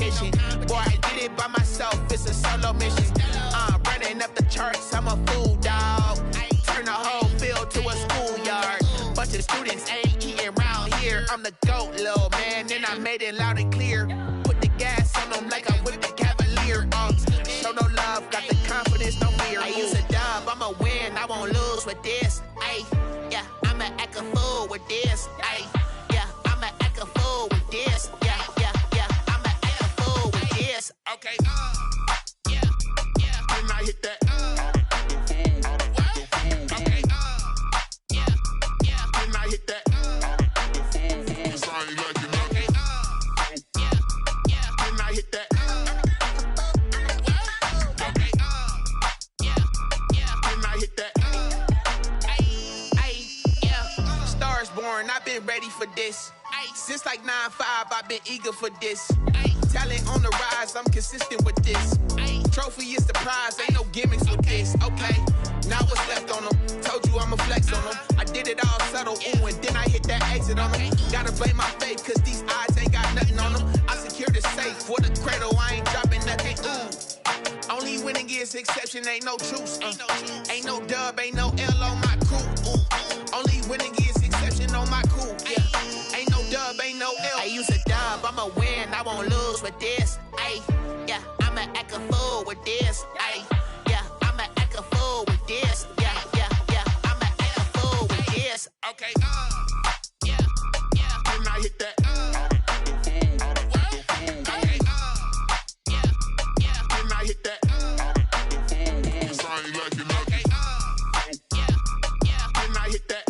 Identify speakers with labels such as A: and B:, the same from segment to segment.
A: competition. Boy, I did it by myself, it's a solo mission. Running up the charts, I'm a fool, dog. Turn the whole field to a schoolyard. Bunch of students ain't eating round here. I'm the GOAT, little man, and I made it loud and clear. Put the gas on them like I'm with the Cavalier. Show no love, got the confidence, no fear. I use a dub, I'ma win, I won't lose with this. Ay, yeah, I'ma act a fool with this. Ay, yeah, I'ma act a fool with this. Yeah, yeah, yeah, I'ma act a fool with this. Okay, yeah, yeah, when I hit that. Okay, yeah, yeah, when I hit that. Sorry, like you know. Okay, yeah, yeah, when I hit that. Okay, yeah, yeah, when I hit that. Ay, yeah, Stars born, I've been ready for this. Since like 9-5, I've been eager for this. Talent on the rise, I'm consistent with this. Trophy is the prize, ain't no gimmicks with this. Okay, now what's left on them? Told you I'ma flex on them. I did it all subtle, ooh, and then I hit that exit on them. Gotta blame my faith, cause these eyes ain't got nothing on them. I secured the safe for the cradle, I ain't dropping nothing, ooh. Only winning is exception, ain't no truce. Ain't no dub, ain't no L on my crew. Ooh. Only winning is exception on my crew. Yeah. Ain't no dub, ain't no L. I use a dub, I'ma win, I won't lose with this. Ay, yeah, I'ma act a fool with this. Ay, yeah, I'ma act a fool with this. Yeah, yeah, yeah, I'ma act a fool with this. Okay, yeah, yeah, when I hit that. Okay, yeah, yeah, when I hit that. Sorry, like you know. Okay, yeah, yeah, when I hit that.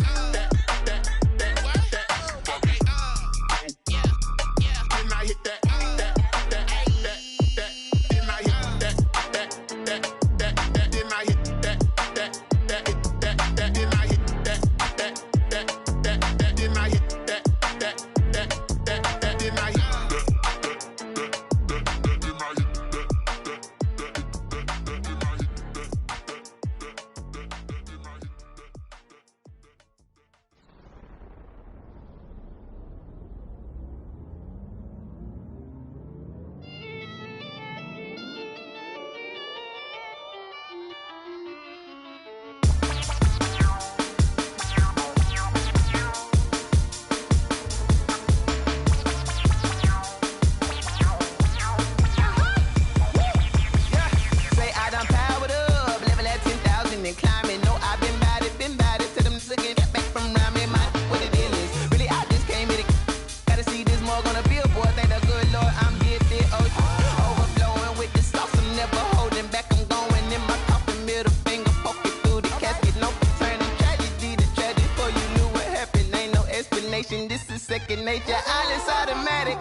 A: This is second nature, all is automatic.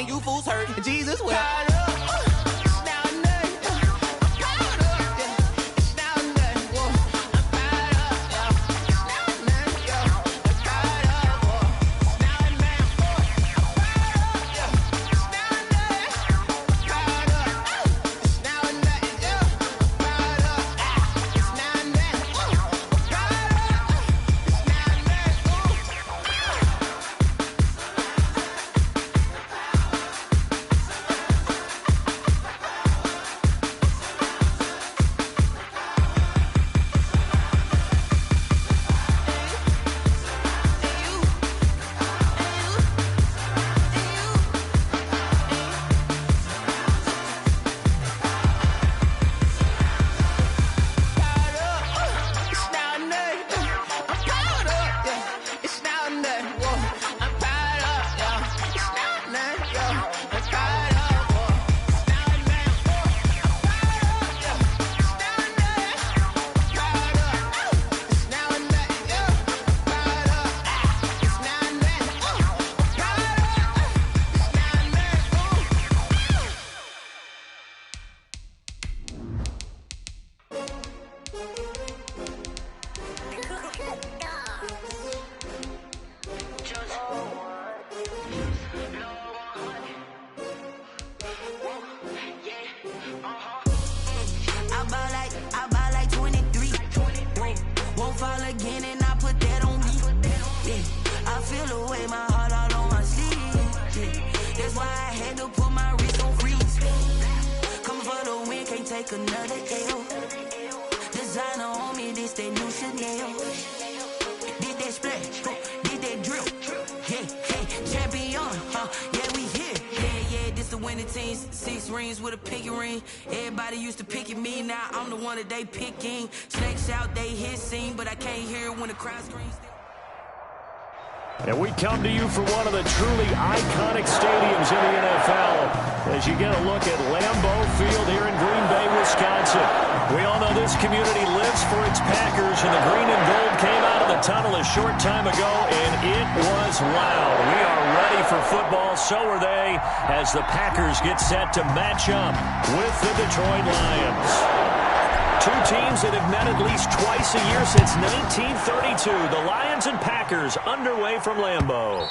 A: You fools hurt, Jesus will.
B: take another L. Designer on me, this they new Chanel. Did that splash, did that drip. Yeah, champion, yeah, we here. Yeah, this the winning teams. 6 rings with a pinky ring. Everybody used to picking me, now I'm the one that they picking. Snakes out, they hissing, but I can't hear it when the crowd screams.
C: And we come to you from one of the truly iconic stadiums in the NFL as you get a look at Lambeau Field here in Green Bay, Wisconsin. We all know this community lives for its Packers, and the green and gold came out of the tunnel a short time ago, and it was loud. We are ready for football, so are they, as the Packers get set to match up with the Detroit Lions. Two teams that have met at least twice a year since 1932. The Lions and Packers underway from Lambeau.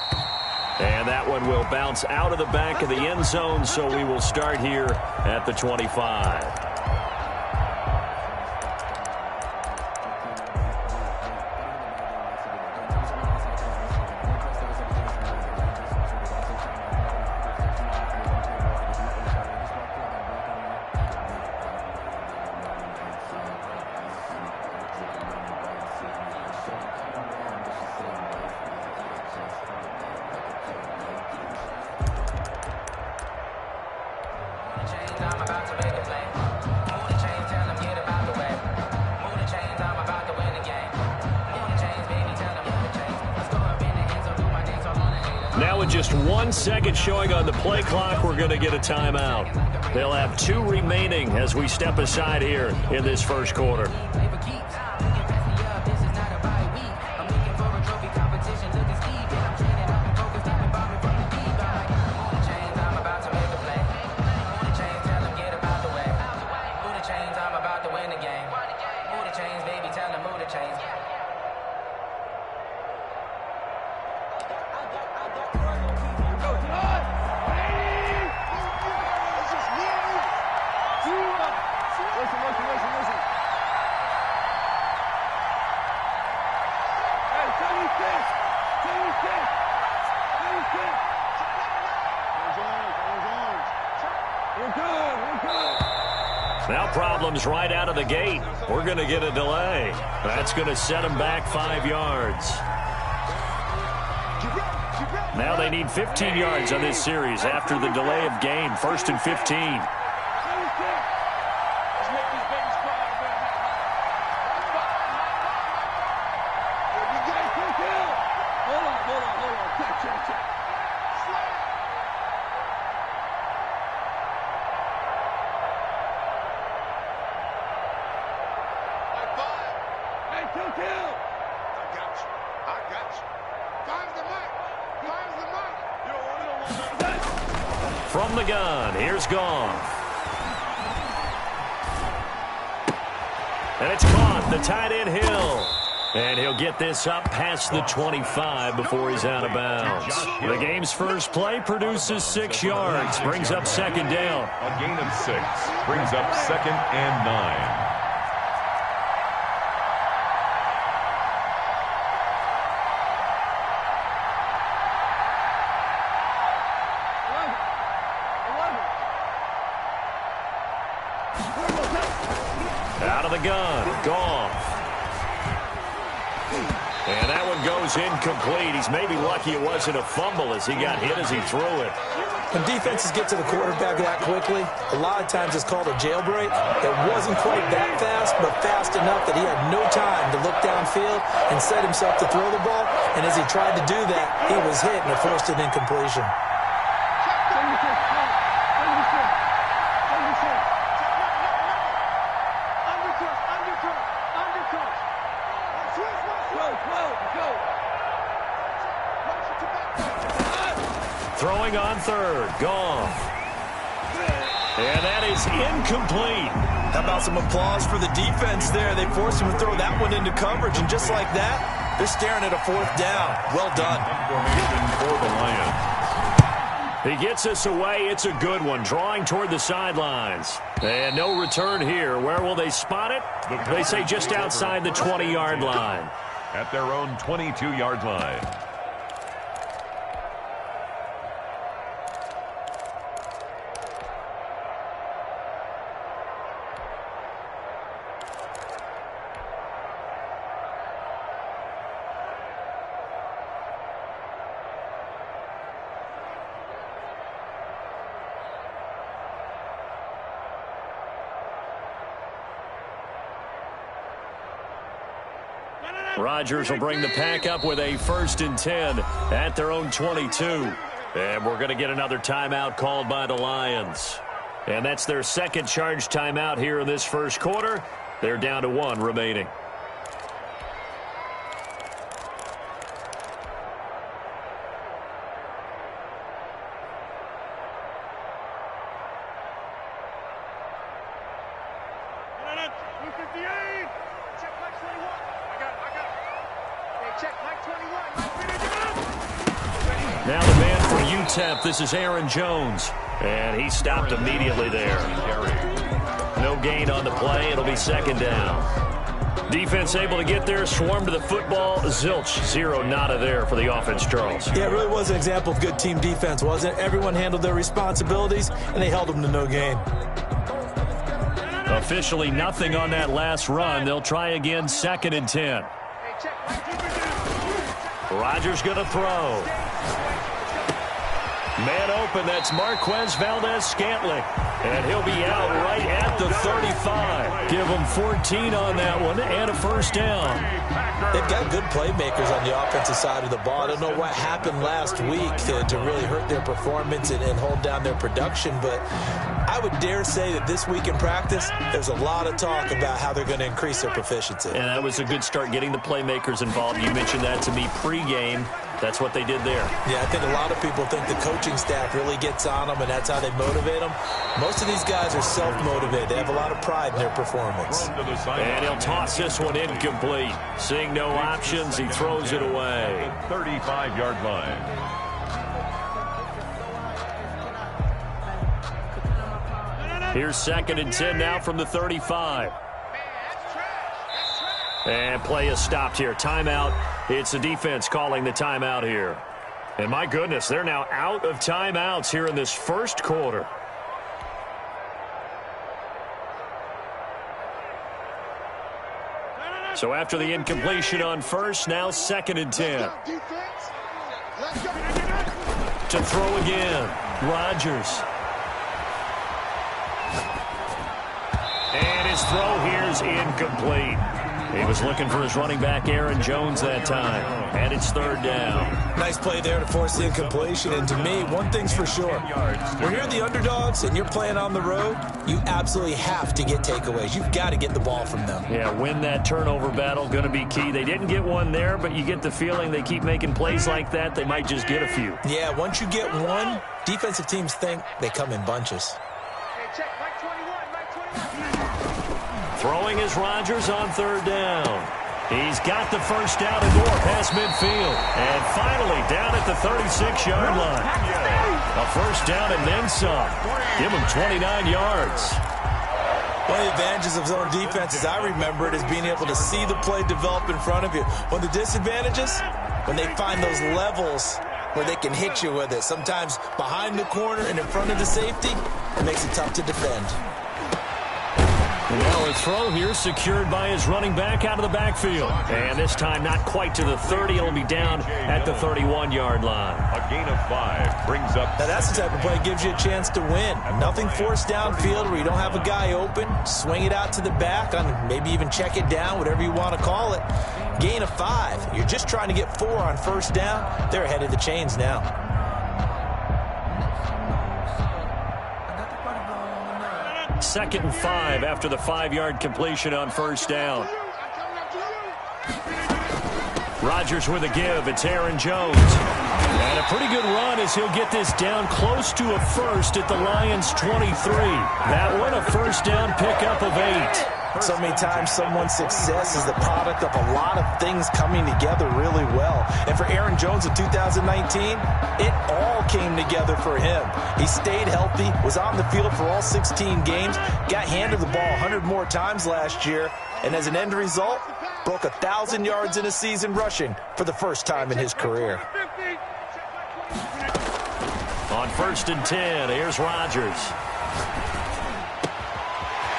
C: And that one will bounce out of the back of the end zone, so we will start here at the 25. Now with just 1 second showing on the play clock, we're going to get a timeout. They'll have 2 remaining as we step aside here in this first quarter. Now problems right out of the gate. We're going to get a delay. That's going to set them back 5 yards. Now they need 15 yards on this series after the delay of game. 1st and 15. From the gun, here's Goff. And it's caught, the tight end Hill. And he'll get this up past the 25 before he's out of bounds. The game's first play produces 6 yards, brings up 2nd down.
D: A gain of 6, brings up 2nd and 9.
C: Out of the gun, Goff. And that one goes incomplete. He's maybe lucky it wasn't a fumble as he got hit as he threw it.
E: When defenses get to the quarterback that quickly, a lot of times it's called a jailbreak. It wasn't quite that fast, but fast enough that he had no time to look downfield and set himself to throw the ball. And as he tried to do that, he was hit and it forced an incompletion.
C: Throwing on 3rd, Goff. And that is incomplete.
E: How about some applause for the defense there? They forced him to throw that one into coverage, and just like that, they're staring at a 4th down. Well done.
D: Formation for the Lions.
C: He gets us away. It's a good one, drawing toward the sidelines. And no return here. Where will they spot it? They say just outside the 20-yard line.
D: At their own 22-yard line.
C: Rodgers will bring the pack up with a 1st and 10 at their own 22. And we're going to get another timeout called by the Lions. And that's their second charge timeout here in this first quarter. They're down to 1 remaining. Now the man for UTEP, this is Aaron Jones. And he stopped immediately there. No gain on the play. It'll be 2nd down. Defense able to get there, swarm to the football. Zilch, 0 nada there for the offense, Charles.
E: Yeah, it really was an example of good team defense, wasn't it? Everyone handled their responsibilities, and they held them to no gain.
C: Officially nothing on that last run. They'll try again, 2nd and 10. Rodgers going to throw. Man open, that's Marquez Valdez-Scantling. And he'll be out right at the 35. Give him 14 on that one and a 1st down.
E: They've got good playmakers on the offensive side of the ball. I don't know what happened last week to really hurt their performance and hold down their production, but I would dare say that this week in practice, there's a lot of talk about how they're going to increase their proficiency.
C: And that was a good start getting the playmakers involved. You mentioned that to me pregame. That's what they did there.
E: Yeah, I think a lot of people think the coaching staff really gets on them, and that's how they motivate them. Most of these guys are self-motivated. They have a lot of pride in their performance.
C: And he'll toss this one incomplete. Seeing no options, he throws it away.
D: 35-yard line.
C: Here's 2nd and 10 now from the 35. And play is stopped here. Timeout. It's the defense calling the timeout here. And my goodness, they're now out of timeouts here in this first quarter. So after the incompletion on first, now 2nd and 10. To throw again, Rodgers. And his throw here's incomplete. He was looking for his running back, Aaron Jones, that time. And it's 3rd down.
E: Nice play there to force the incompletion. And to me, one thing's for sure. When you're the underdogs and you're playing on the road, you absolutely have to get takeaways. You've got to get the ball from them.
C: Yeah, win that turnover battle, going to be key. They didn't get one there, but you get the feeling they keep making plays like that, they might just get a few.
E: Yeah, once you get one, defensive teams think they come in bunches.
C: Throwing is Rodgers on 3rd down. He's got the 1st down and more past midfield. And finally down at the 36-yard line. A 1st down and then some. Give him 29 yards.
E: One of the advantages of zone defense, as I remember it, is being able to see the play develop in front of you. One of the disadvantages, when they find those levels where they can hit you with it. Sometimes behind the corner and in front of the safety, it makes it tough to defend.
C: Well, a throw here secured by his running back out of the backfield. And this time not quite to the 30. It'll be down at the 31-yard line.
D: A gain of 5 brings up...
E: Now that's the type of play that gives you a chance to win. Nothing forced downfield where you don't have a guy open. Swing it out to the back, maybe even check it down, whatever you want to call it. Gain of 5. You're just trying to get 4 on 1st down. They're ahead of the chains now.
C: 2nd and 5 after the 5-yard completion on 1st down. Rodgers with a give. It's Aaron Jones. And a pretty good run as he'll get this down close to a 1st at the Lions' 23. That one a 1st down pickup of 8.
E: So many times someone's success is the product of a lot of things coming together really well. And for Aaron Jones in 2019, it all came together for him. He stayed healthy, was on the field for all 16 games, got handed the ball 100 more times last year, and as an end result, broke 1,000 yards in a season rushing for the first time in his career.
C: On 1st and 10, here's Rodgers.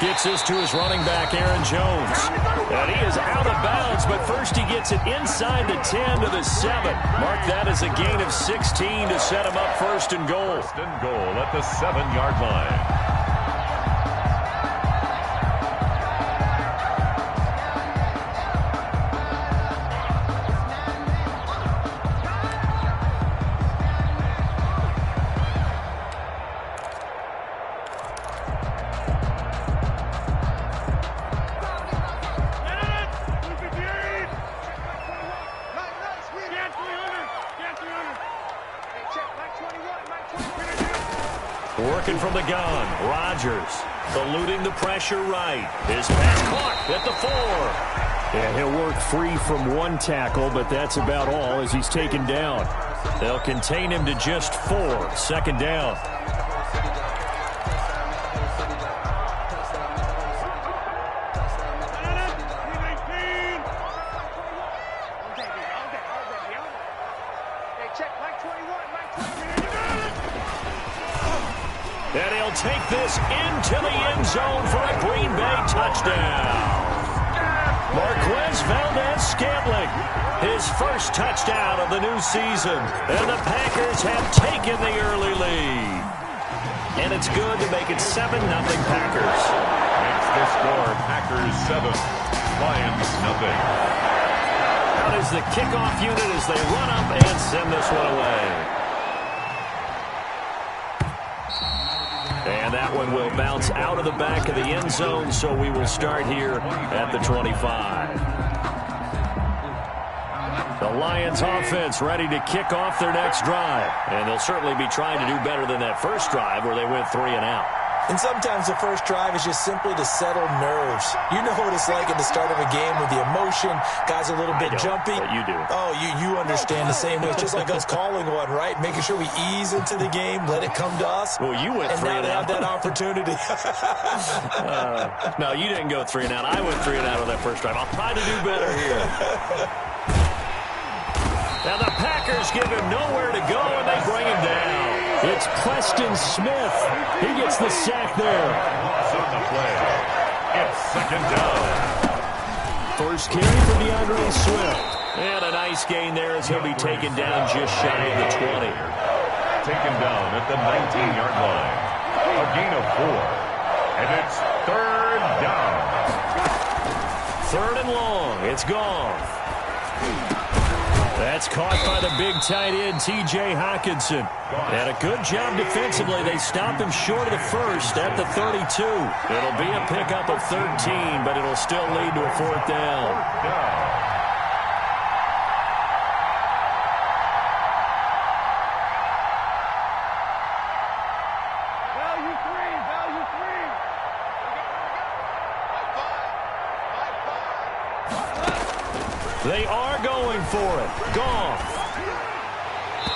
C: Gets this to his running back, Aaron Jones. And he is out of bounds, but first he gets it inside the 10 to the 7. Mark that as a gain of 16 to set him up 1st and goal.
D: 1st and goal at the 7-yard line.
C: Working from the gun. Rodgers eluding the pressure right. His pass caught at the 4.
F: Yeah, he'll work free from one tackle, but that's about all as he's taken down.
C: They'll contain him to just 4. Second down. And he'll take this into the end zone for a Green Bay touchdown. Marquez Valdes-Scantling, his first touchdown of the new season. And the Packers have taken the early lead. And it's good to make it 7-0 Packers.
D: That's the score. Packers 7, Lions 0.
C: Out is the kickoff unit as they run up and send this one away. And that one will bounce out of the back of the end zone, so we will start here at the 25. The Lions offense ready to kick off their next drive. And they'll certainly be trying to do better than that first drive where they went 3 and out.
E: And sometimes the first drive is just simply to settle nerves. You know what it's like at the start of a game with the emotion. Guys a little bit jumpy.
C: But you do.
E: Oh, you understand the same way. It's just like us calling one, right? Making sure we ease into the game, let it come to us.
C: Well, you went 3 and out.
E: And now they have that opportunity.
C: No, you didn't go 3 and out. I went 3 and out on that first drive. I'll try to do better here. Now the Packers give him nowhere to go, and they bring him down.
F: It's Preston Smith. He gets the sack there.
D: On the play. It's second down.
F: First carry for DeAndre Swift.
C: And a nice gain there as he'll be taken down just shy of the 20.
D: Taken down at the 19-yard line. A gain of 4. And it's third down.
C: 3rd and long. It's gone. That's caught by the big tight end, T.J. Hockenson. And a good job defensively. They stop him short of the first at the 32. It'll be a pickup of 13, but it'll still lead to a 4th down. They are going for it. Goff.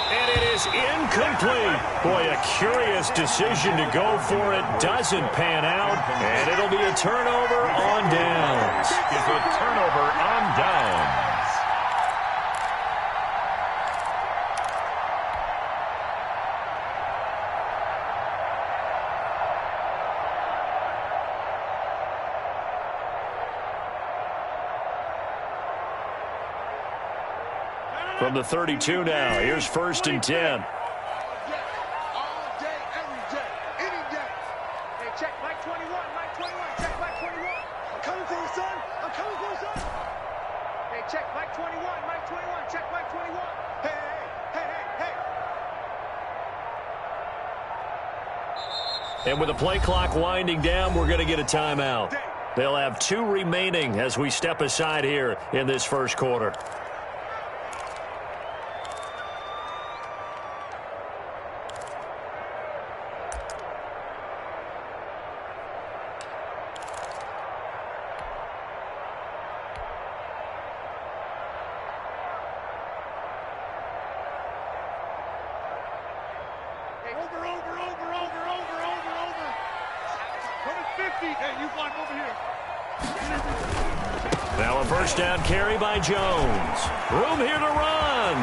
C: And it is incomplete. Boy, a curious decision to go for it. Doesn't pan out. And it'll be a turnover on downs.
D: It's a turnover on downs.
C: From the 32 now, here's 1st and 10.
G: All day, every day, any day. Hey, check Mike 21, Mike 21, check Mike 21. I'm coming for you, son. I'm coming for you, son. Hey, check Mike 21, Mike 21, check Mike 21. Hey, hey, hey, hey.
C: And with the play clock winding down, we're going to get a timeout. They'll have 2 remaining as we step aside here in this first quarter. Now a first down carry by Jones. Room here to run.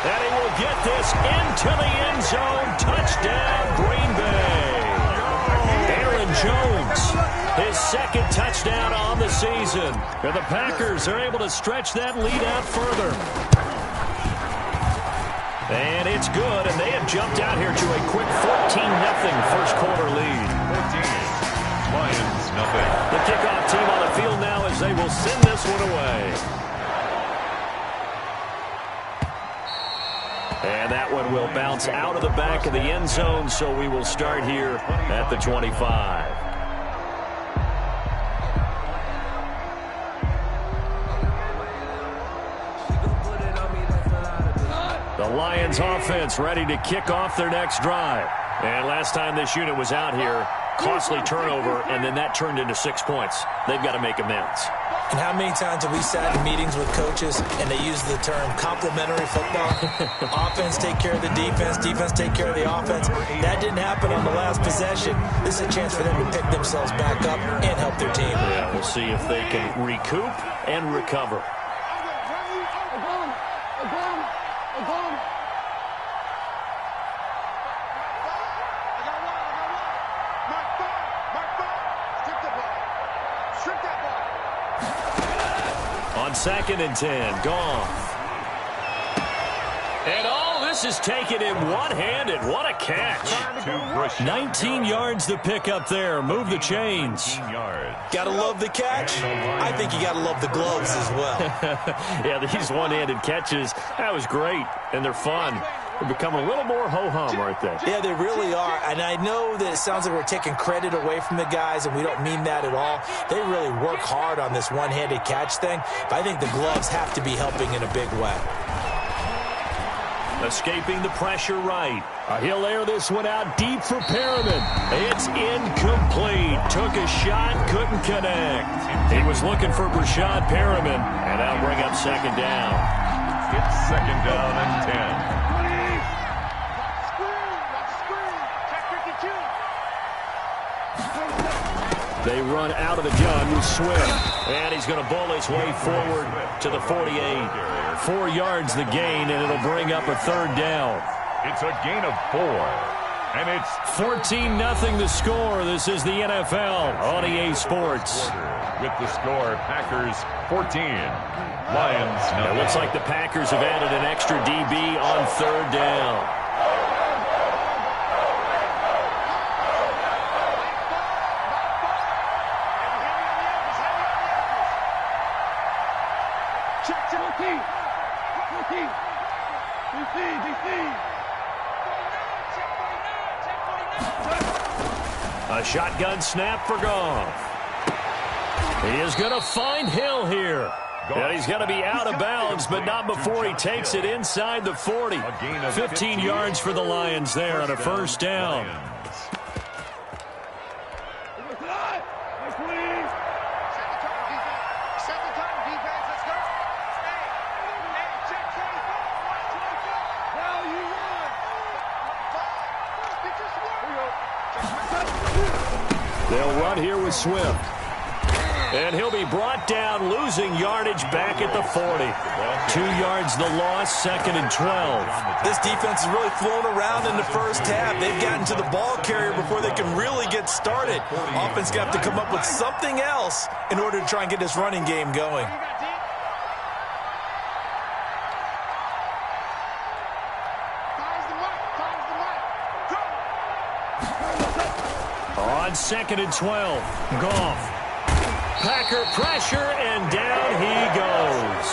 C: And he will get this into the end zone. Touchdown, Green Bay. Aaron Jones, his 2nd touchdown on the season. And the Packers are able to stretch that lead out further. And it's good, and they have jumped out here to a quick 14-0 first quarter lead.
D: 14. Lions 0.
C: The kickoff team on the field now as they will send this one away. And that one will bounce out of the back of the end zone, so we will start here at the 25. The Lions offense ready to kick off their next drive. And last time this unit was out here, costly turnover, and then that turned into 6 points. They've got to make amends.
E: And how many times have we sat in meetings with coaches and they use the term complementary football? Offense take care of the defense, defense take care of the offense. That didn't happen on the last possession. This is a chance for them to pick themselves back up and help their team.
C: Yeah, we'll see if they can recoup and recover. On 2nd and 10, Goff. And all this is taken in one-handed. What a catch. 19 yards to pick up there. Move the chains.
E: Gotta love the catch. I think you gotta love the gloves as well.
C: Yeah, these one-handed catches, that was great, and they're fun. They become a little more ho-hum, aren't they?
E: Yeah, they really are. And I know that it sounds like we're taking credit away from the guys, and we don't mean that at all. They really work hard on this one-handed catch thing, but I think the gloves have to be helping in a big way.
C: Escaping the pressure right. He'll air this one out deep for Perriman. It's incomplete. Took a shot, couldn't connect. He was looking for Brashad Perriman, and that'll bring up 2nd down.
D: It's 2nd down and 10.
C: They run out of the gun with Swift. And he's going to bowl his way forward to the 48. 4 yards the gain, and it'll bring up a 3rd down.
D: It's a gain of 4. And it's
C: 14-0 the score. This is the NFL on EA Sports.
D: With the score, Packers 14. Lions
C: It looks like the Packers have added an extra DB on 3rd down. A shotgun snap for Goff. He is going to find Hill here. And he's going to be out of bounds, but not before he takes it inside the 40. 15 yards for the Lions there on a 1st down. They'll run here with Swift. And he'll be brought down, losing yardage back at the 40. 2 yards the loss, 2nd and 12.
E: This defense is really flown around in the first half. They've gotten to the ball carrier before they can really get started. Offense going to have to come up with something else in order to try and get this running game going.
C: On 2nd and 12, Goff. Packer pressure, and down he goes.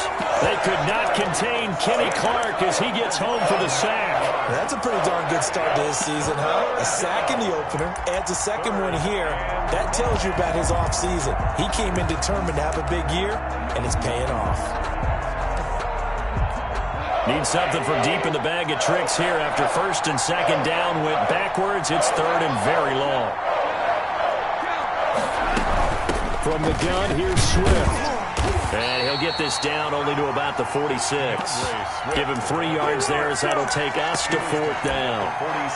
C: They could not contain Kenny Clark as he gets home for the sack.
E: That's a pretty darn good start to this season, huh? A sack in the opener, adds a 2nd one here. That tells you about his offseason. He came in determined to have a big year, and it's paying off.
C: Need something from deep in the bag of tricks here after 1st and 2nd down went backwards. It's 3rd and very long. From the gun, here's Swift. And he'll get this down only to about the 46. Give him 3 yards there as that'll take us to 4th down.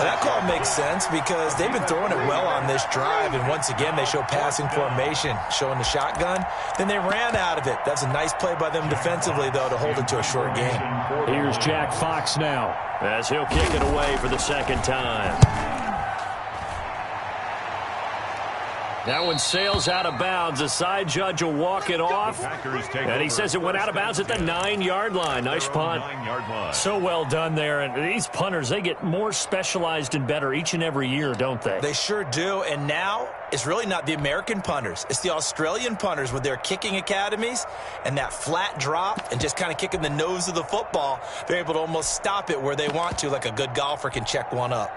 E: That call makes sense because they've been throwing it well on this drive, and once again they show passing formation, showing the shotgun. Then they ran out of it. That's a nice play by them defensively, though, to hold it to a short game.
C: Here's Jack Fox now as he'll kick it away for the 2nd time. That one sails out of bounds. The side judge will walk it off. And he says it went out of bounds at the 9-yard line. Nice punt. So well done there. And these punters, they get more specialized and better each and every year, don't they?
E: They sure do. And now it's really not the American punters. It's the Australian punters with their kicking academies and that flat drop and just kind of kicking the nose of the football. They're able to almost stop it where they want to, like a good golfer can check one up.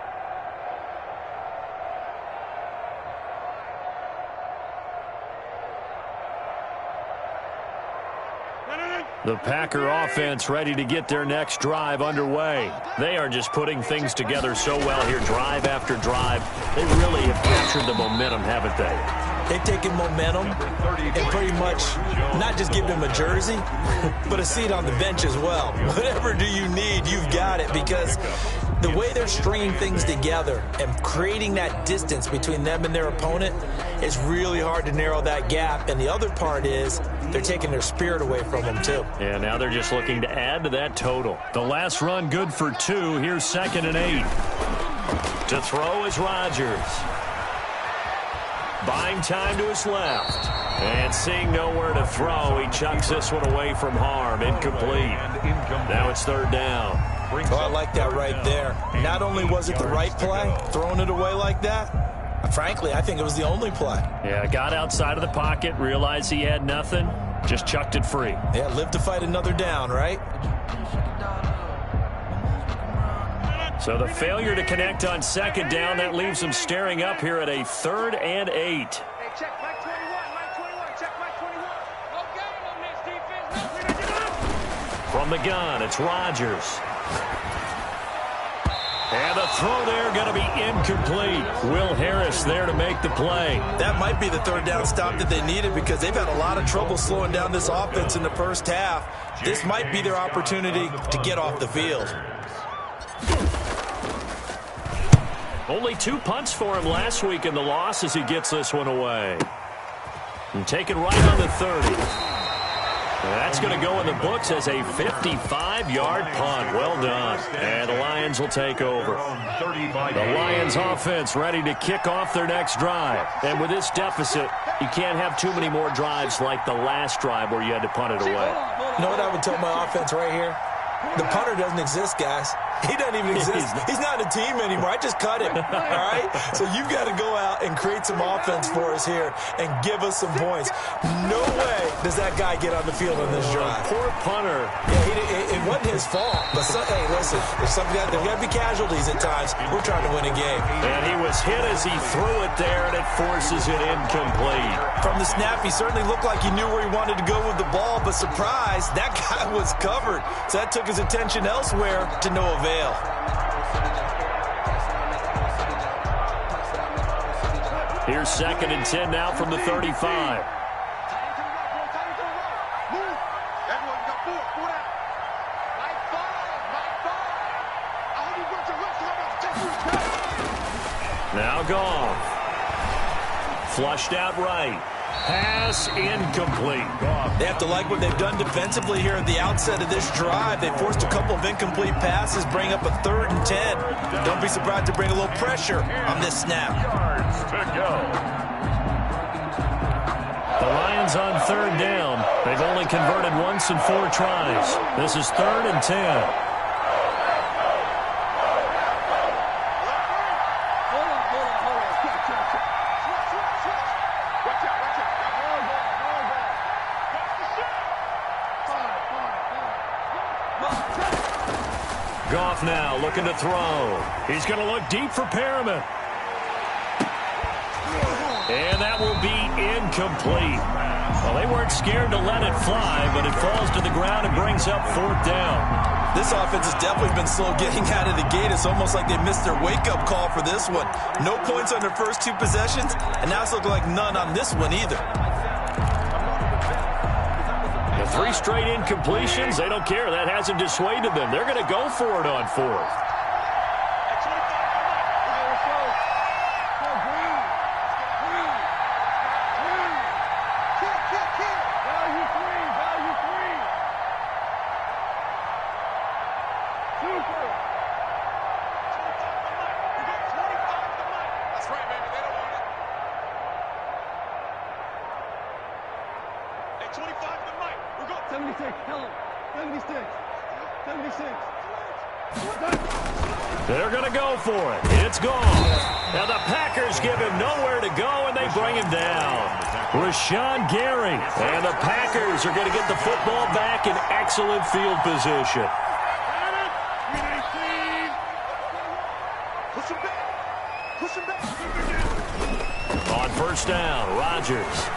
C: The Packer offense ready to get their next drive underway. They are just putting things together so well here, drive after drive. They really have captured the momentum, haven't they?
E: They've taken momentum and pretty much not just given them a jersey, but a seat on the bench as well. Whatever do you need, you've got it, because the way they're stringing things together and creating that distance between them and their opponent is really hard to narrow that gap. And the other part is they're taking their spirit away from them, too.
C: Yeah, now they're just looking to add to that total. The last run good for 2. Here's 2nd and 8. To throw is Rodgers. Buying time to his left. And seeing nowhere to throw, he chucks this one away from harm. Incomplete. Now it's 3rd down.
E: Oh, I like that right there. Not only was it the right play, throwing it away like that, frankly, I think it was the only play.
C: Yeah, got outside of the pocket, realized he had nothing, just chucked it free.
E: Yeah, live to fight another down, right?
C: So the failure to connect on 2nd down, that leaves them staring up here at a 3rd and 8.
G: Hey, check Mike 21, Mike 21, check Mike 21. No game on this defense.
C: From the gun, it's Rodgers. And the throw there going to be incomplete. Will Harris there to make the play.
E: That might be the 3rd down stop that they needed, because they've had a lot of trouble slowing down this offense in the first half. This might be their opportunity to get off the field.
C: Only 2 punts for him last week in the loss as he gets this one away. And taken right on the 30. That's going to go in the books as a 55-yard punt. Well done. And the Lions will take over. The Lions offense ready to kick off their next drive. And with this deficit, you can't have too many more drives like the last drive where you had to punt it away.
E: You know what I would tell my offense right here? The punter doesn't exist, guys. He doesn't even exist. He's not a team anymore. I just cut him, all right? So you've got to go out and create some offense for us here and give us some points. No way does that guy get on the field on this drive.
C: Poor punter.
E: Yeah, it wasn't his fault. But, hey, listen, there's got to be casualties at times. We're trying to win a game.
C: And he was hit as he threw it there, and it forces it incomplete.
E: From the snap, he certainly looked like he knew where he wanted to go with the ball, but surprise, that guy was covered. So that took his attention elsewhere to no avail.
C: Here's 2nd and 10 now from the 35. Now Goff. Flushed out right. Pass incomplete.
E: They have to like what they've done defensively here at the outset of this drive. They forced a couple of incomplete passes, bring up a 3rd and 10. Don't be surprised to bring a little pressure on this snap.
C: The Lions on 3rd down. They've only converted once in 4 tries. This is 3rd and 10. Goff now looking to throw. He's going to look deep for Perriman. And that will be incomplete. Well, they weren't scared to let it fly, but it falls to the ground and brings up 4th down.
E: This offense has definitely been slow getting out of the gate. It's almost like they missed their wake-up call for this one. No points on their first 2 possessions, and now it's looking like none on this one either.
C: 3 straight incompletions, they don't care. That hasn't dissuaded them. They're going to go for it on 4th. They're going to go for it. It's gone. Now the Packers give him nowhere to go, and they bring him down. Rashawn Gary. And the Packers are going to get the football back in excellent field position. On 1st down, Rodgers.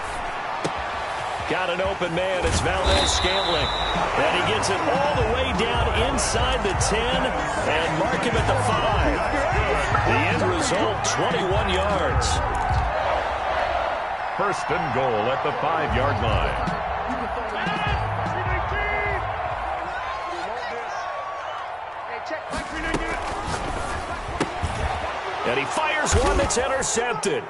C: Got an open man. It's Valdes-Scantling. And he gets it all the way down inside the 10 and mark him at the 5. The end result, 21 yards.
D: First and goal at the 5-yard line.
C: And he fires one that's intercepted.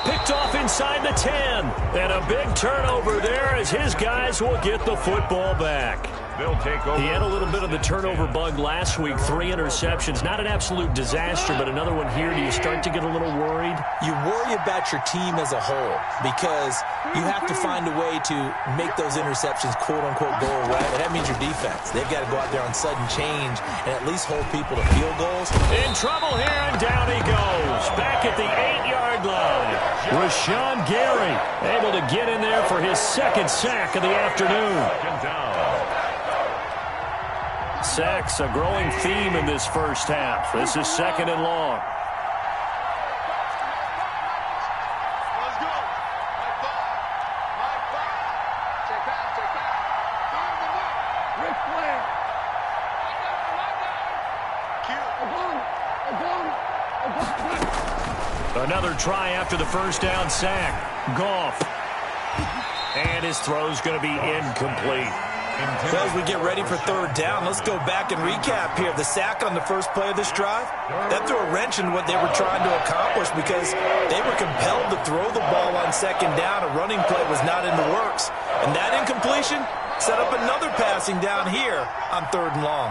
C: Picked off inside the 10. And a big turnover there as his guys will get the football back.
D: They'll take over.
C: He had a little bit of the turnover bug last week. 3 interceptions. Not an absolute disaster, but another one here. Do you start to get a little worried?
E: You worry about your team as a whole because you have to find a way to make those interceptions, quote-unquote, go away. And that means your defense. They've got to go out there on sudden change and at least hold people to field goals.
C: In trouble here, and down he goes. Back at the 8-yard line. Rashawn Gary able to get in there for his second sack of the afternoon.
D: Second down.
C: Sacks, a growing theme in this first half. This is second and long.
G: Let's go. High five. High five. Check out. Check out. Fire the mark. Rick Flair.
C: Another try after the first down sack. Goff. And his throw's going to be incomplete.
E: So as we get ready for third down, let's go back and recap here. The sack on the first play of this drive, that threw a wrench in what they were trying to accomplish because they were compelled to throw the ball on second down. A running play was not in the works. And that incompletion set up another passing down here on third and long.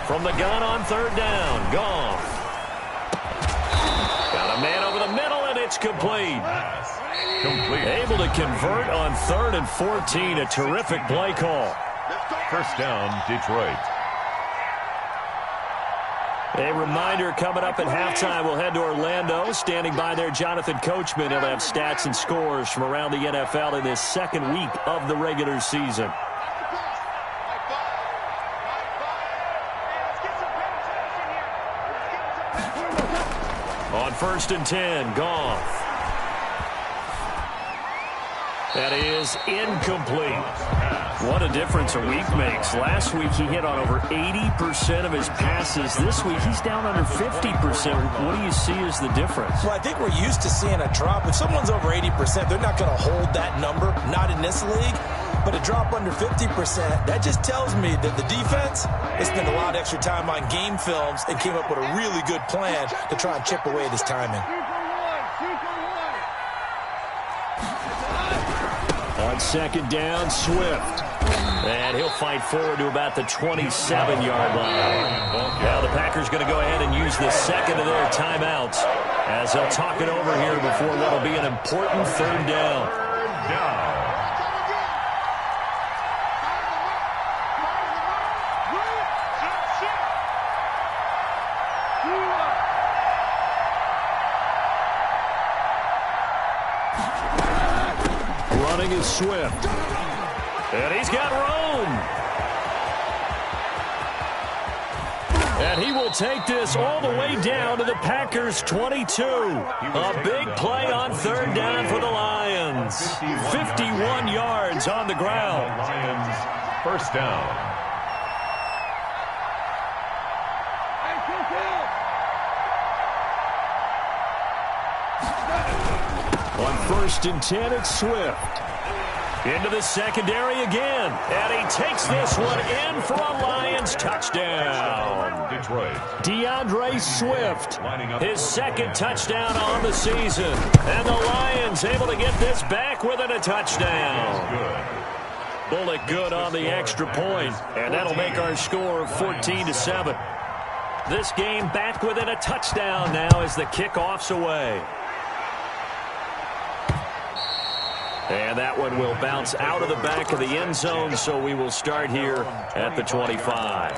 C: From the gun on third down, Goff. Got a man over the middle, and it's complete. Able to convert on 3rd and 14. A terrific play call.
D: First down, Detroit.
C: A reminder coming up at halftime, we'll head to Orlando. Standing by there, Jonathan Coachman. He'll have stats and scores from around the NFL in this second week of the regular season. On 1st and 10, Goff. That is incomplete. What a difference a week makes. Last week he hit on over 80% of his passes. This week he's down under 50%. What do you see as the difference?
E: Well, I think we're used to seeing a drop. If someone's over 80%, they're not going to hold that number, not in this league. But a drop under 50%, that just tells me that the defense has spent a lot of extra time on game films and came up with a really good plan to try and chip away at his timing.
C: On second down, Swift. And he'll fight forward to about the 27-yard line. Now the Packers going to go ahead and use the second of their timeouts as they'll talk it over here before what will be an important third down.
D: Third down.
C: Running is Swift. And he's got Rome. And he will take this all the way down to the Packers' 22. A big play on third down for the Lions. 51 yards on the ground.
D: Lions, first down.
C: On 1st and 10, it's Swift. Into the secondary again. And he takes this one in for a Lions touchdown.
D: Detroit.
C: DeAndre Swift, his second touchdown on the season. And the Lions able to get this back within a touchdown. Bullock good on the extra point. And that'll make our score 14-7. This game back within a touchdown now as the kickoff's away. And that one will bounce out of the back of the end zone, so we will start here at the 25.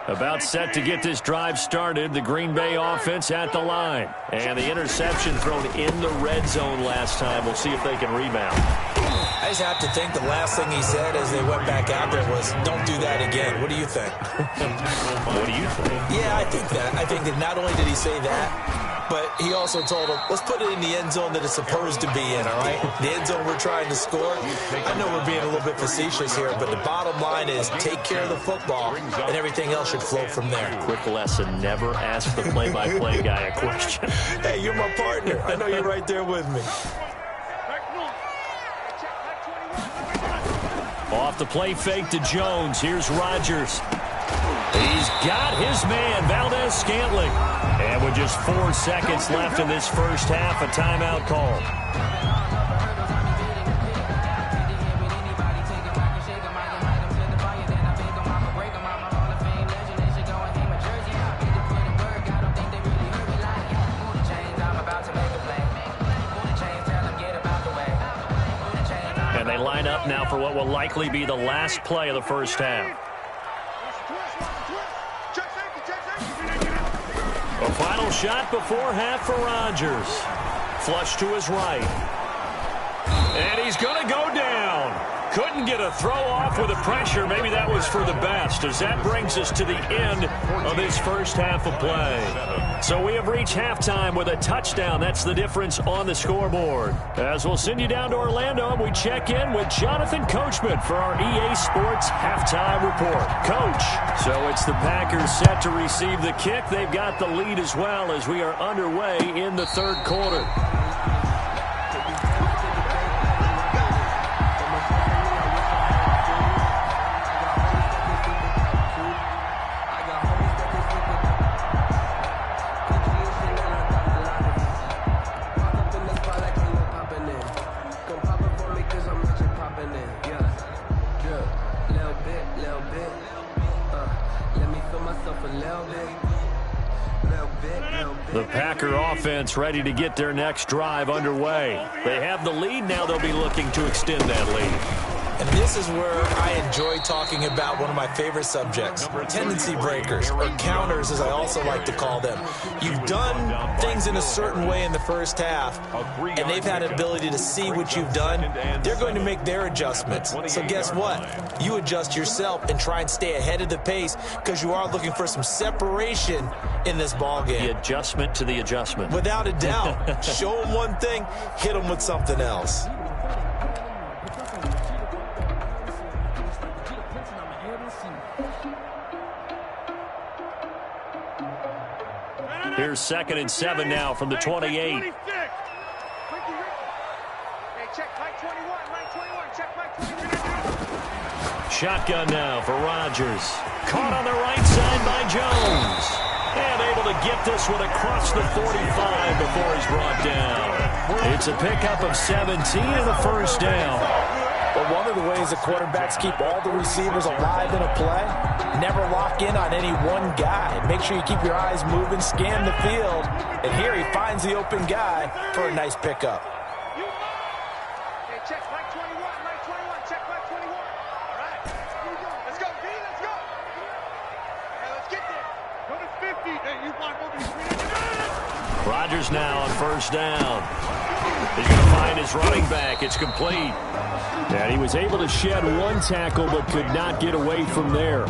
C: About set to get this drive started. The Green Bay offense at the line. And the interception thrown in the red zone last time. We'll see if they can rebound.
E: I just have to think the last thing he said as they went back out there was, don't do that again. What do you think?
C: What do you think?
E: Yeah, I think that. I think that not only did he say that, but he also told him, let's put it in the end zone that it's supposed to be in, all right? The end zone we're trying to score. I know we're being a little bit facetious here, but the bottom line is take care of the football, and everything else should flow from there.
C: Quick lesson, never ask the play-by-play guy a question.
E: Hey, you're my partner. I know you're right there with me.
C: Off the play fake to Jones. Here's Rodgers. He's got his man, Valdez-Scantling. And with just 4 seconds left in this first half, a timeout call. And they line up now for what will likely be the last play of the first half. A final shot before half for Rodgers. Flush to his right. And he's going to go down. Couldn't get a throw off with the pressure. Maybe that was for the best, as that brings us to the end of this first half of play. So we have reached halftime with a touchdown. That's the difference on the scoreboard. As we'll send you down to Orlando, and we check in with Jonathan Coachman for our EA Sports Halftime Report. Coach, so it's the Packers set to receive the kick. They've got the lead as well as we are underway in the third quarter. The Packer offense ready to get their next drive underway. They have the lead. Now they'll be looking to extend that lead.
E: And this is where I enjoy talking about one of my favorite subjects, tendency breakers, or counters as I also like to call them. You've done things in a certain way in the first half, and they've had an ability to see what you've done. They're going to make their adjustments. So guess what? You adjust yourself and try and stay ahead of the pace because you are looking for some separation in this ball game.
C: The adjustment to the adjustment.
E: Without a doubt. Show them one thing, hit them with something else.
C: Here's 2nd and 7 now from the 28. Shotgun now for Rodgers. Caught on the right side by Jones. And able to get this one across the 45 before he's brought down. It's a pickup of 17 and a first down.
E: But one of the ways the quarterbacks keep all the receivers alive in a play, never lock in on any one guy. Make sure you keep your eyes moving, scan the field, and here he finds the open guy for a nice pickup.
G: Hey, check Mike 21, Mike 21, check Mike 21. All right, let's go, B, let's go. Hey, let's get there. Go to 50. Hey, you want to move the
C: Rodgers now on first down. He's going to find his running back. It's complete.
F: And he was able to shed one tackle but could not get away from there.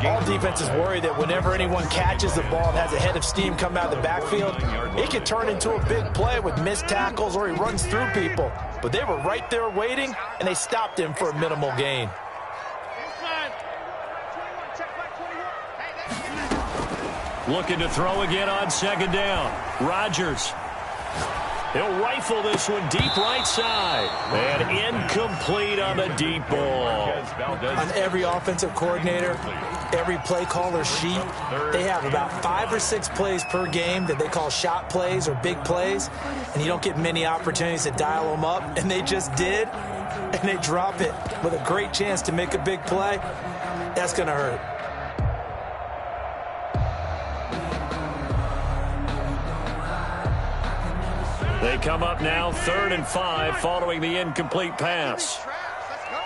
E: All defenses worry that whenever anyone catches the ball and has a head of steam come out of the backfield, it can turn into a big play with missed tackles or he runs through people. But they were right there waiting, and they stopped him for a minimal gain.
C: Looking to throw again on 2nd down. Rodgers. He'll rifle this one deep right side. And incomplete on the deep ball.
E: On every offensive coordinator, every play caller sheet, they have about 5 or 6 plays per game that they call shot plays or big plays. And you don't get many opportunities to dial them up. And they just did. And they drop it with a great chance to make a big play. That's going to hurt.
C: They come up now 3rd and 5 following the incomplete pass.
G: Let's go.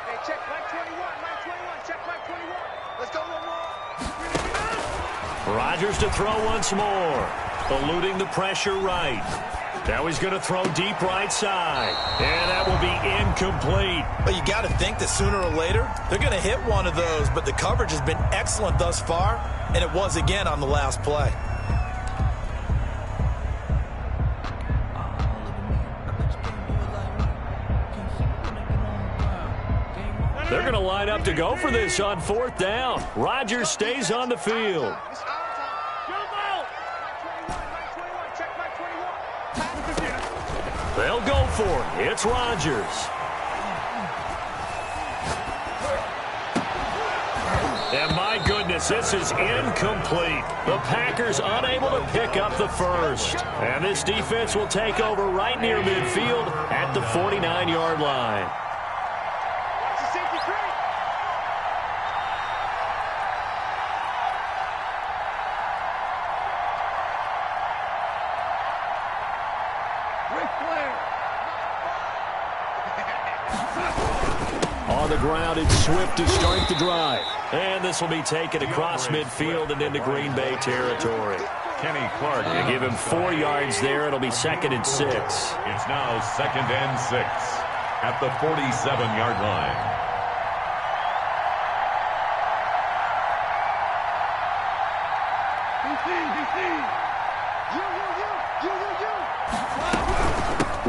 G: Hey, check Mike 21, Mike 21, check Mike 21. Let's go.
C: Rodgers to throw once more. Eluding the pressure right. Now he's going to throw deep right side. And that will be incomplete.
E: But you got to think that sooner or later, they're going to hit one of those. But the coverage has been excellent thus far. And it was again on the last play.
C: They're going to line up to go for this on 4th down. Rodgers stays on the field. They'll go for it. It's Rodgers. And my goodness, this is incomplete. The Packers unable to pick up the first. And this defense will take over right near midfield at the 49-yard line. On the ground, it's Swift to start the drive. And this will be taken across midfield and into Green Bay territory.
D: Kenny Clark.
C: You give him 4 yards there. It'll be 2nd and 6.
D: It's now 2nd and 6 at the 47-yard line.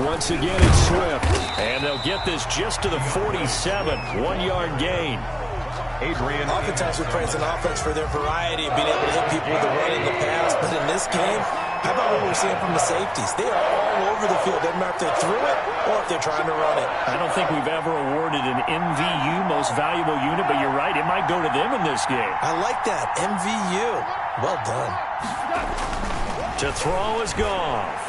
C: Once again, it's Swift. And they'll get this just to the 47. 1-yard gain.
D: Adrian.
E: Oftentimes we praise an offense for their variety of being able to hit people with the run in the pass. But in this game, how about what we're seeing from the safeties? They are all over the field. Doesn't matter if they threw it or if they're trying to run it.
C: I don't think we've ever awarded an MVU, most valuable unit, but you're right. It might go to them in this game.
E: I like that. MVU. Well done.
C: To throw is Goff.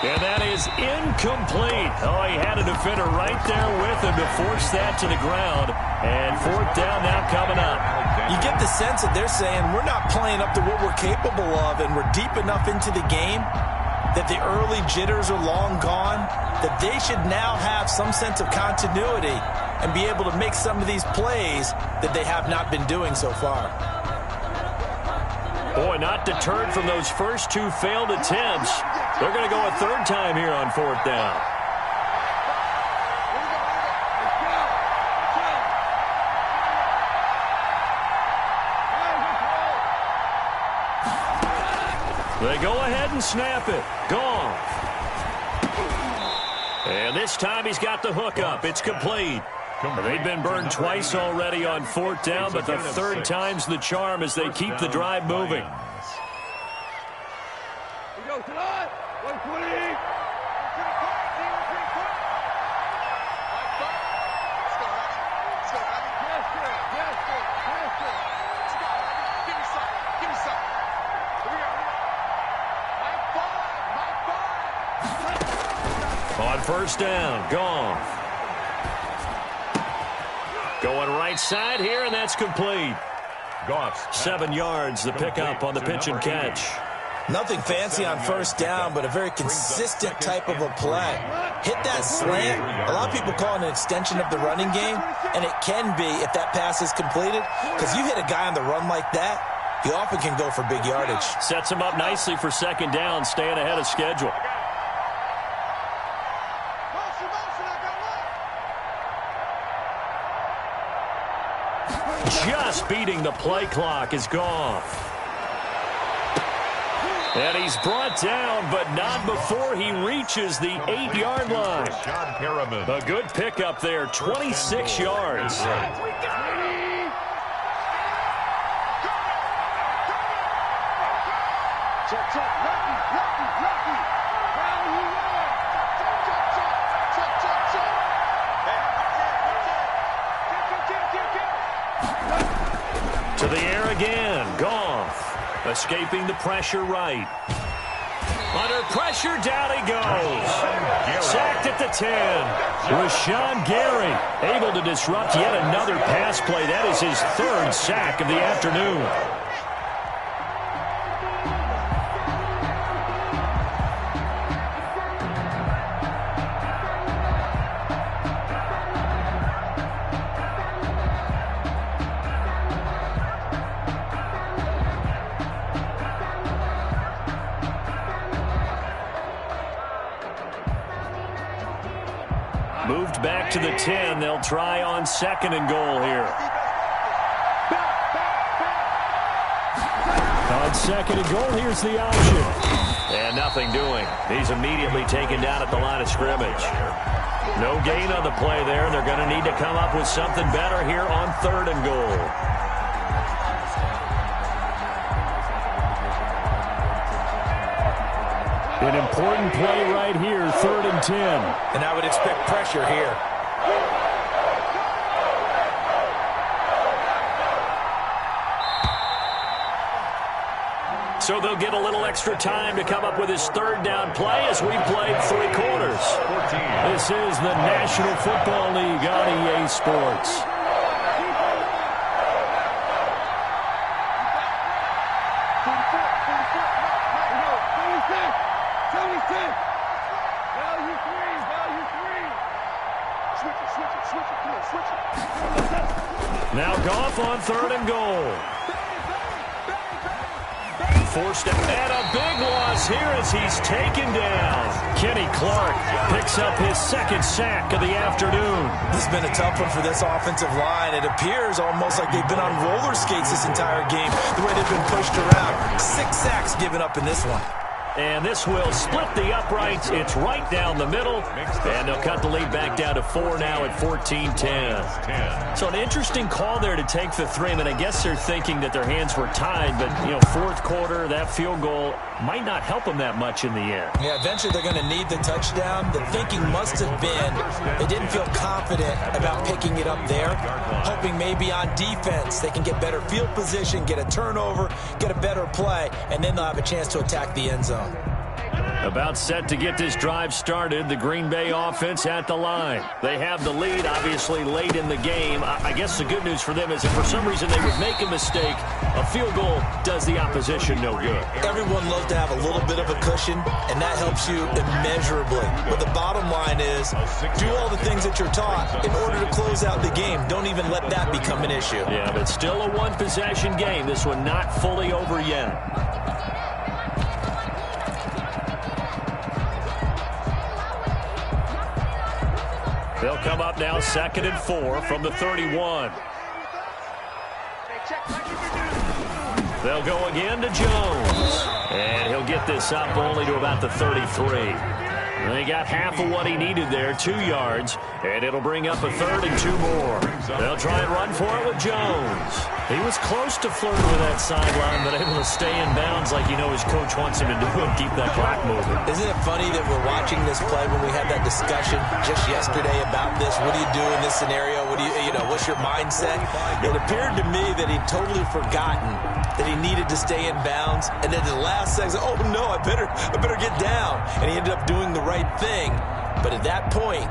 C: And that is incomplete. Oh, he had a defender right there with him to force that to the ground. And 4th down now coming up.
E: You get the sense that they're saying we're not playing up to what we're capable of, and we're deep enough into the game that the early jitters are long gone, that they should now have some sense of continuity and be able to make some of these plays that they have not been doing so far.
C: Boy, not deterred from those first 2 failed attempts. They're going to go a 3rd time here on 4th down. They go ahead and snap it. Gone. And this time he's got the hook up. It's complete. They've been burned twice already on 4th down, but the 3rd time's the charm as they keep the drive moving. On 1st down, Goff. Going right side here, and that's complete.
D: Goff.
C: 7 yards, the pickup on the pitch and catch.
E: Nothing fancy on 1st down, but a very consistent type of a play. Hit that slant. A lot of people call it an extension of the running game, and it can be if that pass is completed, because you hit a guy on the run like that, he often can go for big yardage.
C: Sets him up nicely for 2nd down, staying ahead of schedule. Just beating the play clock is Goff. And he's brought down, but not before he reaches the 8-yard line. A good pickup there, 26 yards. To the air again, Goff. Escaping the pressure right. Under pressure, down he goes. Sacked at the 10. Rashawn Gary able to disrupt yet another pass play. That is his 3rd sack of the afternoon. moved back to the 10. They'll try on 2nd and goal here.
F: On 2nd and goal, here's the option.
C: And nothing doing. He's immediately taken down at the line of scrimmage. No gain on the play there. They're going to need to come up with something better here on 3rd and goal.
F: An important play right here, 3rd and 10.
E: And I would expect pressure here.
C: So they'll get a little extra time to come up with his 3rd down play as we played 3 quarters.
F: This is the National Football League on EA Sports.
C: Now Goff on 3rd and goal. Forced it, and a big loss here as he's taken down.
F: Kenny Clark picks up his 2nd sack of the afternoon.
E: This has been a tough one for this offensive line. It appears almost like they've been on roller skates this entire game, the way they've been pushed around. 6 sacks given up in this one.
C: And this will split the uprights. It's right down the middle. And they'll cut the lead back down to 4 now at 14-10. So an interesting call there to take the 3. I mean, I guess they're thinking that their hands were tied, but, 4th quarter, that field goal might not help them that much in the end.
E: Yeah, eventually they're going to need the touchdown. The thinking must have been they didn't feel confident about picking it up there, hoping maybe on defense they can get better field position, get a turnover, get a better play, and then they'll have a chance to attack the end zone.
C: About set to get this drive started, the Green Bay offense at the line. They have the lead, obviously, late in the game. I guess the good news for them is if for some reason they would make a mistake, a field goal does the opposition no good.
E: Everyone loves to have a little bit of a cushion, and that helps you immeasurably. But the bottom line is do all the things that you're taught in order to close out the game. Don't even let that become an issue.
C: Yeah, but still a one-possession game. This one not fully over yet. They'll come up now 2nd and 4 from the 31. They'll go again to Jones. And he'll get this up only to about the 33. They got half of what he needed there, 2 yards, and it'll bring up a 3rd and 2 more. They'll try and run for it with Jones. He was close to flirting with that sideline, but able to stay in bounds like his coach wants him to do and keep that clock moving.
E: Isn't it funny that we're watching this play when we had that discussion just yesterday about this? What do you do in this scenario? What do what's your mindset? It appeared to me that he'd totally forgotten that he needed to stay in bounds, and then the last second, oh no, I better get down, and he ended up doing the right thing. But at that point,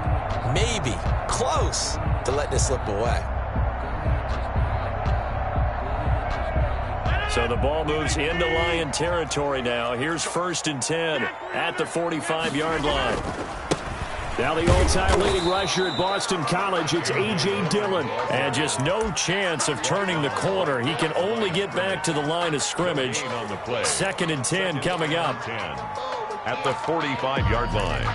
E: maybe close to letting it slip away.
C: So the ball moves into Lion territory now. Here's 1st and 10 at the 45-yard line. Now the all-time leading rusher at Boston College, it's A.J. Dillon. And just no chance of turning the corner. He can only get back to the line of scrimmage. 2nd and 10 coming up.
D: At the 45-yard line.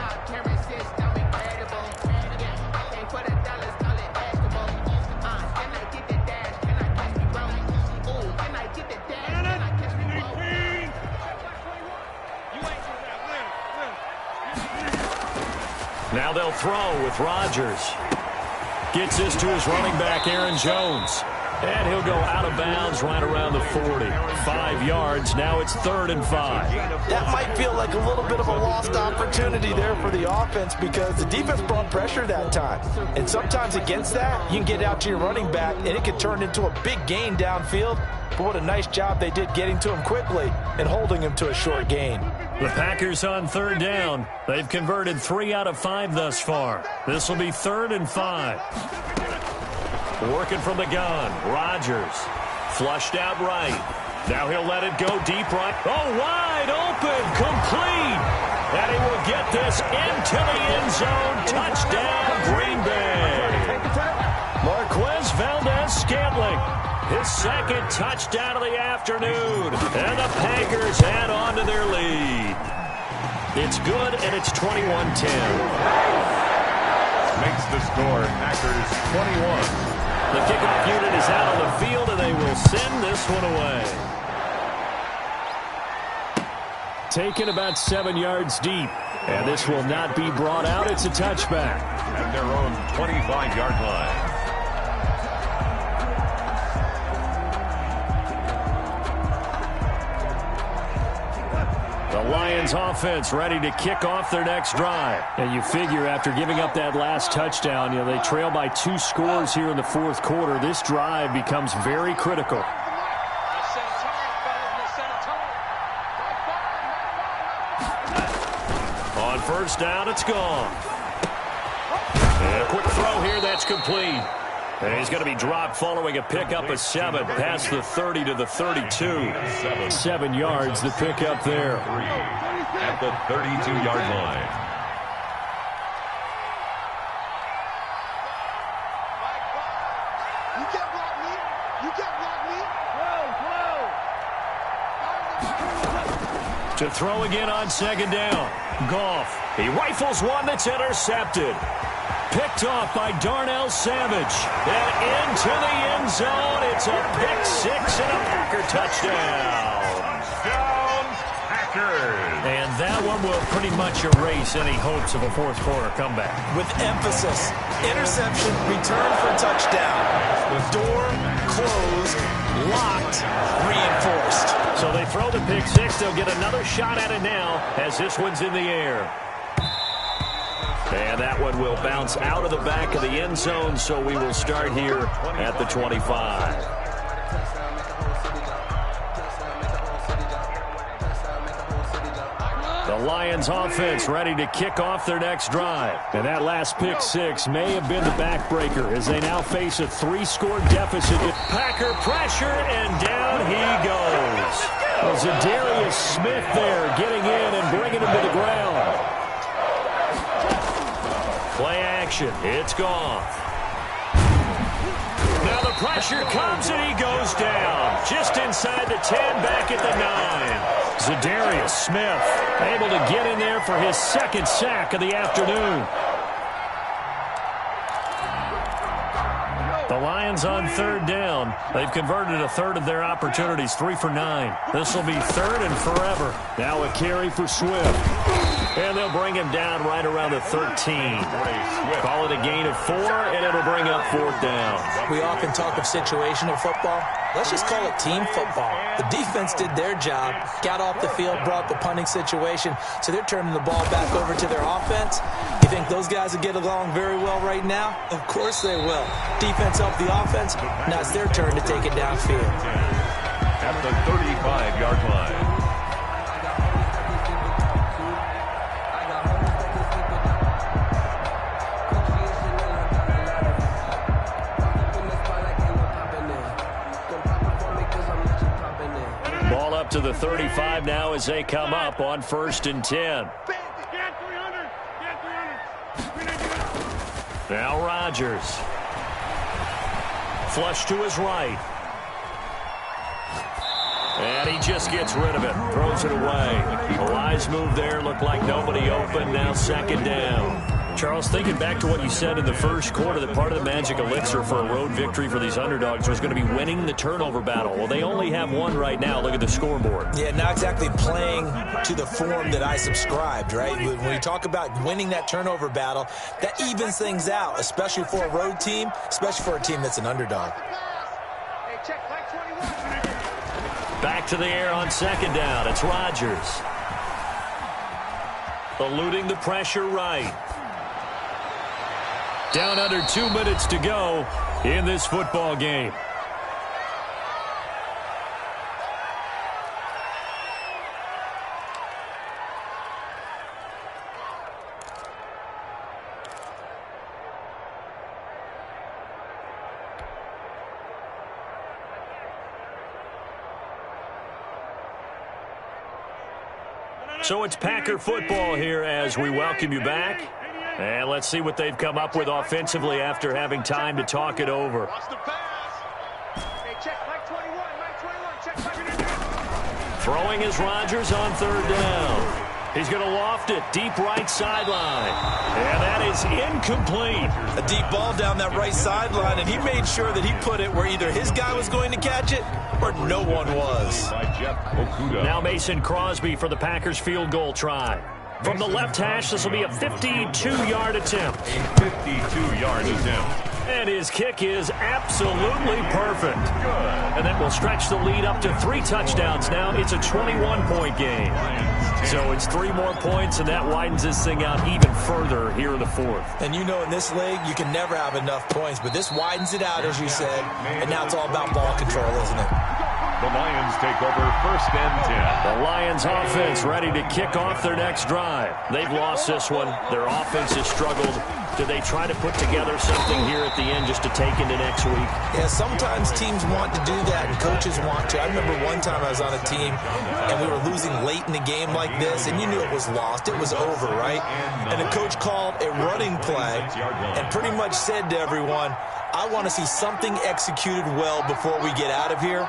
C: Now they'll throw with Rodgers. Gets this to his running back, Aaron Jones. And he'll go out of bounds right around the 40. 5 yards. Now it's 3rd and 5.
E: That might feel like a little bit of a lost opportunity there for the offense because the defense brought pressure that time. And sometimes against that, you can get out to your running back, and it could turn into a big gain downfield. But what a nice job they did getting to him quickly and holding him to a short gain.
C: The Packers on 3rd down. They've converted 3 out of 5 thus far. This will be 3rd and 5. Working from the gun, Rodgers. Flushed out right. Now he'll let it go deep right. Oh, wide open, complete. And he will get this into the end zone. Touchdown, Green Bay. Marquez Valdez-Scantling. His 2nd touchdown of the afternoon. And the Packers add on to their lead. It's good, and it's 21-10.
D: Makes That's the score. Packers 21.
C: The kickoff unit is out on the field, and they will send this one away. Taken about 7 yards deep. And this will not be brought out. It's a touchback.
D: At their own 25-yard line.
C: The Lions offense ready to kick off their next drive. And you figure after giving up that last touchdown, they trail by 2 scores here in the fourth quarter. This drive becomes very critical. On first down, it's gone. And a quick throw here, that's complete. And he's going to be dropped following a pickup of 7 past the 30 to the 32. 7 yards, the pickup there.
D: At the 32-yard line.
G: You can't block me. You can't block me.
C: To throw again on second down. Goff. He rifles one that's intercepted. Picked off by Darnell Savage. And into the end zone. It's a pick 6 and a Packer touchdown.
D: Touchdown, Packers.
C: And that one will pretty much erase any hopes of a fourth quarter comeback.
E: With emphasis. Interception, return for touchdown. Door closed, locked, reinforced.
C: So they throw the pick 6. They'll get another shot at it now as this one's in the air. And that one will bounce out of the back of the end zone, so we will start here at the 25. The Lions offense ready to kick off their next drive. And that last pick 6 may have been the backbreaker as they now face a 3-score deficit. Packer pressure, and down he goes. Well, Zadarius Smith there getting in and bringing him to the ground. Play action. It's gone. Now the pressure comes and he goes down. Just inside the 10, back at the 9. Zadarius Smith able to get in there for his 2nd sack of the afternoon. The Lions on 3rd down. They've converted a 1/3 of their opportunities, 3 for 9. This will be 3rd and forever. Now a carry for Swift. And they'll bring him down right around the 13. Call it a gain of 4, and it'll bring up 4th down.
E: We often talk of situational football. Let's just call it team football. The defense did their job, got off the field, brought the punting situation, so they're turning the ball back over to their offense. You think those guys will get along very well right now? Of course they will. Defense helped the offense. Now it's their turn to take it downfield.
D: At the 35-yard line.
C: Ball up to the 35 now as they come up on 1st and 10. Now Rodgers. Flush to his right. And he just gets rid of it. Throws it away. A wise move there. Looked like nobody open. Now 2nd down. Charles, thinking back to what you said in the first quarter, that part of the magic elixir for a road victory for these underdogs was going to be winning the turnover battle. Well, they only have one right now. Look at the scoreboard.
E: Yeah, not exactly playing to the form that I subscribed, right? When you talk about winning that turnover battle, that evens things out, especially for a road team, especially for a team that's an underdog.
G: Hey, check flag 21.
C: Back to the air on 2nd down. It's Rodgers. Eluding the pressure right. Down under 2 minutes to go in this football game. So it's Packer football here as we welcome you back. And let's see what they've come up with offensively after having time to talk it over.
G: Hey, check flag 21. Check flag 21.
C: Throwing is Rodgers on 3rd down. He's going to loft it deep right sideline. And that is incomplete.
E: A deep ball down that right sideline, and he made sure that he put it where either his guy was going to catch it or no one was.
C: Now Mason Crosby for the Packers field goal try. From the left hash, this will be a 52-yard attempt.
D: A 52-yard attempt.
C: And his kick is absolutely perfect. And that will stretch the lead up to 3 touchdowns now. It's a 21-point game. So it's 3 more points, and that widens this thing out even further here in the 4th.
E: And you know in this league, you can never have enough points, but this widens it out, as you said, and now it's all about ball control, isn't it?
D: The Lions take over 1st and 10.
C: The Lions offense ready to kick off their next drive. They've lost this one. Their offense has struggled. Do they try to put together something here at the end just to take into next week?
E: Yeah, sometimes teams want to do that and coaches want to. I remember one time I was on a team and we were losing late in the game like this, and you knew it was lost. It was over, right? And the coach called a running play and pretty much said to everyone, I want to see something executed well before we get out of here.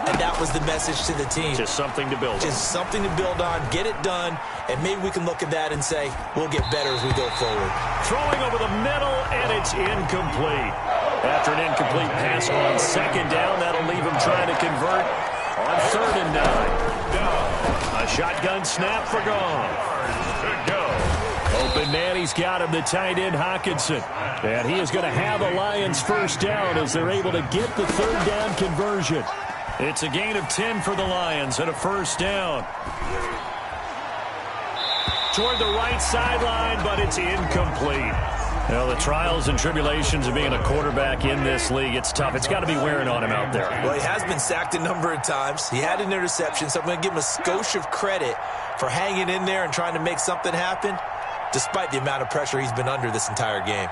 E: And that was the message to the team.
C: Just something to build on.
E: Just something to build on, get it done, and maybe we can look at that and say, we'll get better as we go forward.
C: Throwing over the middle, and it's incomplete. After an incomplete pass on 2nd down, that'll leave him trying to convert on 3rd and 9. A shotgun snap for Goff. Open man, he's got him, the tight end Hockenson. And he is going to have a Lions 1st down as they're able to get the 3rd down conversion. It's a gain of 10 for the Lions and a 1st down. Toward the right sideline, but it's incomplete. Well, the trials and tribulations of being a quarterback in this league, it's tough. It's got to be wearing on him out there.
E: Well, he has been sacked a number of times. He had an interception, so I'm going to give him a skosh of credit for hanging in there and trying to make something happen, despite the amount of pressure he's been under this entire game.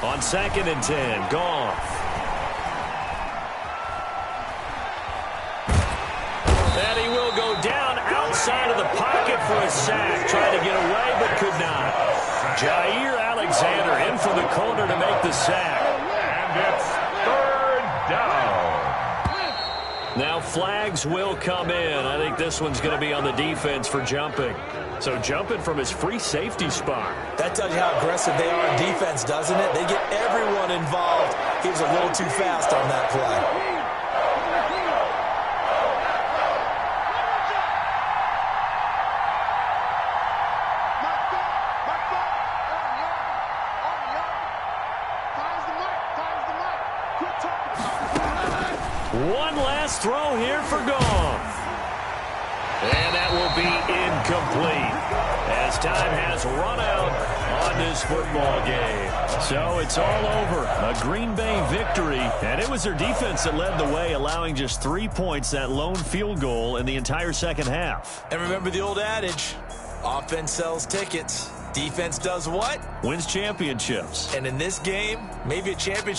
C: On 2nd and 10, Goff. And he will go down outside of the pocket for a sack. Trying to get away, but could not. Jair Alexander in from the corner to make the sack.
D: And it's 3rd down.
C: Now flags will come in. I think this one's going to be on the defense for jumping. So jumping from his free safety spot.
E: That tells you how aggressive they are in defense, doesn't it? They get everyone involved. He was a little too fast on that play.
C: One last throw here for Goff. And that will be incomplete as time has run out on this football game. So it's all over. A Green Bay victory, and it was their defense that led the way, allowing just 3 points, that lone field goal in the entire 2nd half.
E: And remember the old adage, offense sells tickets. Defense does what?
C: Wins championships.
E: And in this game, maybe a championship